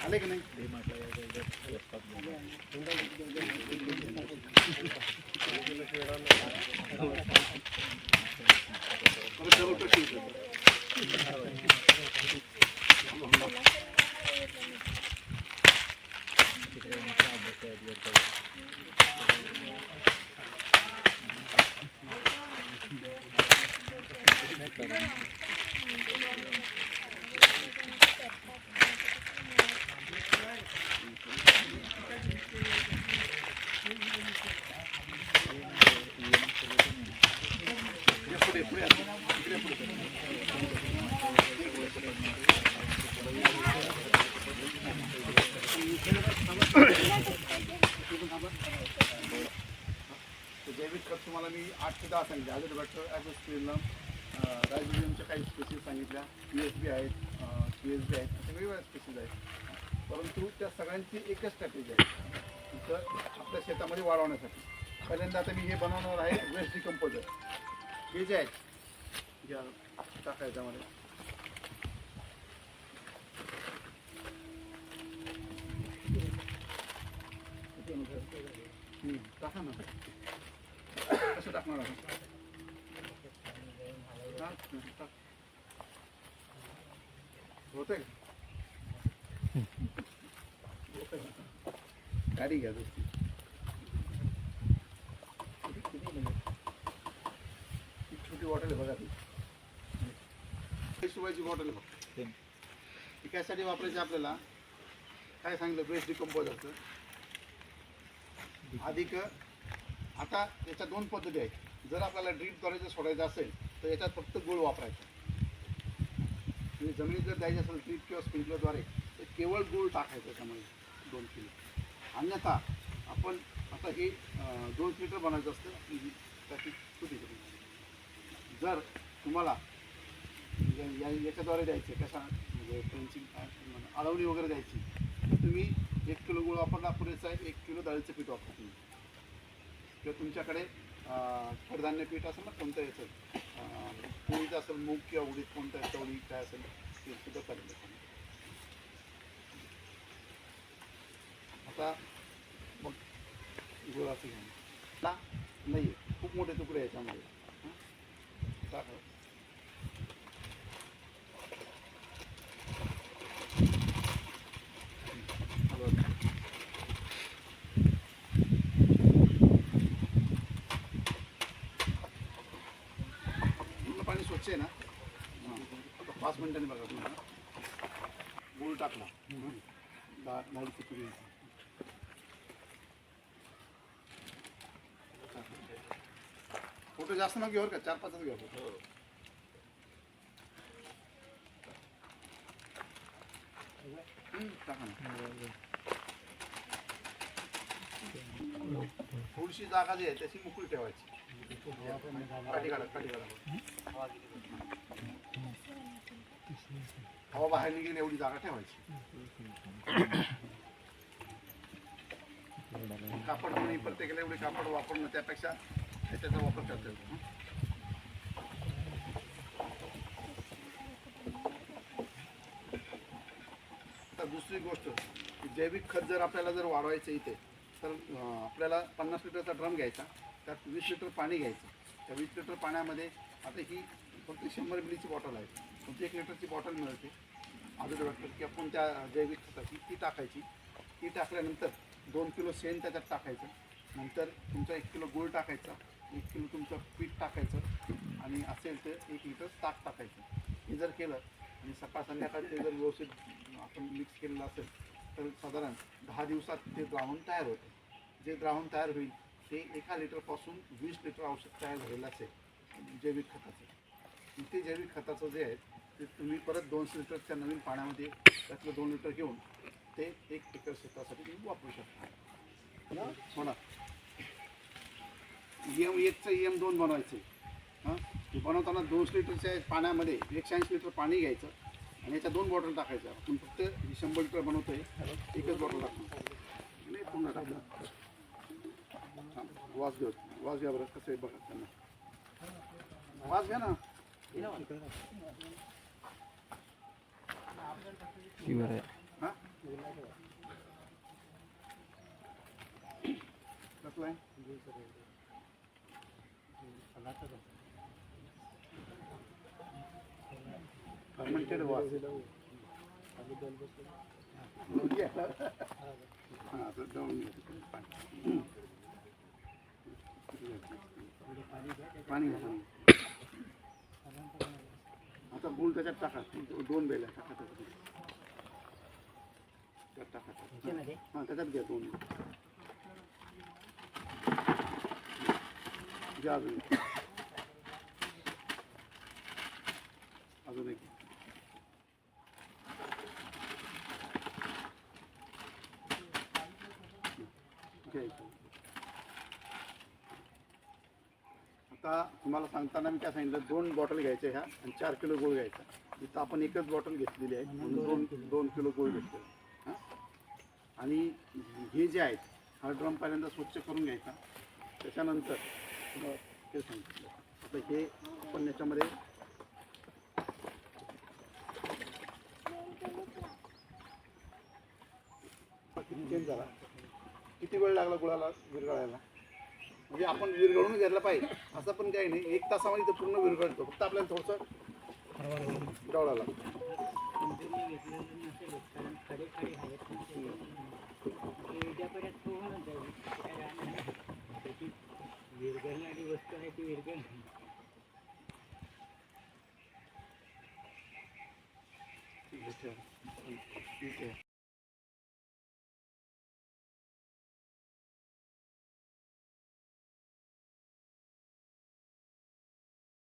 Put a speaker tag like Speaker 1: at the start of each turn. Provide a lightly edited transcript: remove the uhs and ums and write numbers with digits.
Speaker 1: आले की नाही? जैविक खत तुम्हाला मी 8 ते 10 सांगितले. अजून डॉक्टर ॲझोस्पिरिनम, रायझोबियमच्या काही स्पेसीज सांगितल्या, PSB आहेत, CSB आहेत, अशा वेगवेगळ्या स्पेसीज आहेत. परंतु त्या सगळ्यांची एकच स्ट्रॅटेजी आहे तर आपल्या शेतामध्ये वाढवण्यासाठी. पहिल्यांदा आता मी हे बनवणार आहे वेस्ट डिकम्पोजर. हे जे आहेत घ्या टाकायचं मध्ये टाका ना. कसं टाकणार आहे होतंय गाडी घ्या दोस्ती. छोटी बॉटल आहे बघा ती. शिवायची बॉटल आहे फक्त. ती कशासाठी वापरायची आपल्याला काय सांगितलं वेस्ट डिकम्पोजरचं. अधिक आता याच्या 2 पद्धती आहेत. जर आपल्याला ड्रीपद्वारे जर सोडायचं असेल तर याच्यात फक्त गुळ वापरायचा. म्हणजे जमिनीत जर द्यायची असेल ड्रीप किंवा स्प्रिंकलरद्वारे तर केवळ गुळ टाकायचं त्याच्यामध्ये 2 किलो. अन्यथा आपण आता हे 2 लिटर बनायचं असतं त्याची छोटी छोटी. जर तुम्हाला याच्याद्वारे द्यायचे कशा म्हणजे पेन्सिल अळवणी वगैरे द्यायची तर तुम्ही 1 किलो गुळ वापरला पुरेसा आहे. 1 किलो डाळीचं पीठ वापरा तुम्ही. किंवा तुमच्याकडे कडधान्य पीठ असेल ना कोणतं याचं पोळीचं असेल मूग किंवा उडीद कोणतं चवळी काय असेल ते सुद्धा चालेल. आता मग गुळाचं घ्या नाही खूप मोठे तुकडे याच्यामध्ये टाका. पाणी स्वच्छ आहे ना. आता 5 मिनिटांनी बघा तुम्हाला गुळ टाकला. डाळीची पुरी फोटो जास्त नका घेऊ का 4-5च घेऊ. टाका ना. थोडीशी जागा जी आहे त्याची मोकळी ठेवायची. काठी काढा काठी काढा. हवा बाहेर निघेल एवढी जागा ठेवायची. कापड तुम्ही प्रत्येकाला एवढे कापड वापरणं त्यापेक्षा त्याचा वापर करता येतो. तर दुसरी गोष्ट जैविक खत जर आपल्याला जर वाढवायचं इथे तर आपल्याला 50 लिटरचा ड्रम घ्यायचा. त्यात 20 लिटर पाणी घ्यायचं. त्या 20 लिटर पाण्यामध्ये आता ही फक्त 100 मिलीची बॉटल आहे. तुमची 1 लिटरची बॉटल मिळते आजूड वाटतं किंवा कोणत्या जैविक खताची ती टाकायची. ती टाकल्यानंतर 2 किलो शेण त्याच्यात टाकायचं. नंतर तुमचा 1 किलो गूळ टाकायचा. 1 किलो तुमचं पीठ टाकायचं आणि असेल तर 1 लिटर ताक टाकायचं. हे जर केलं आणि सकाळ संध्याकाळ ते जर व्यवस्थित आपण मिक्स केलेलं असेल तर साधारण 10 दिवसात ते द्रावण तयार होते. जे द्रावण तयार होईल ते 1 लिटरपासून 20 लिटर औषध तयार झालेलं असेल जैविक खताचं. ते जैविक खताचं जे आहे ते तुम्ही परत 200 लिटरच्या नवीन पाण्यामध्ये त्यातलं 2 लिटर घेऊन ते 1 एकर शेतासाठी तुम्ही वापरू शकता. हो ना. EM1चं EM2 बनवायचं. हां ते बनवताना 200 लिटरच्या पाण्यामध्ये 180 लिटर पाणी घ्यायचं आणि याच्या 2 बॉटल टाकायच्या. आपण फक्त 100 लिटर बनवतोय एकच बॉटल टाकणार नाही पूर्ण टाकणार. वास घ्या बरं कसं आहे बघा त्यांना वास घ्या ना. हां कसलं आहे फर्मेंटेड वॉश हां तर दळून घ्या पाणी घ्या आता गुळ त्याच्यात टाका 2 बेल्या टाका त्याच्यात टाका हां त्याच्यात घ्या 2 घ्या अजून एक घ्यायचं आता तुम्हाला सांगताना मी काय सांगितलं 2 बॉटल घ्यायच्या ह्या आणि 4 किलो गूळ घ्यायचा इथं आपण एकच बॉटल घेतलेली आहे म्हणून 2 किलो गूळ घेतलेला हां आणि हे जे आहेत हा ड्रम पहिल्यांदा स्वच्छ करून घ्यायचा त्याच्यानंतर ते सांगितलं आता हे आपण याच्यामध्ये किती चेंज झाला किती वेळ लागला गुळाला विरघळायला म्हणजे आपण विरघळून घ्यायला पाहिजे असं पण काही नाही 1 तासामध्ये तर पूर्ण विरघळतो फक्त आपल्याला थोडंसं डवळा लागतो
Speaker 2: विरघळणारी वस्तू आहे ती विरघळ
Speaker 1: ठीक आहे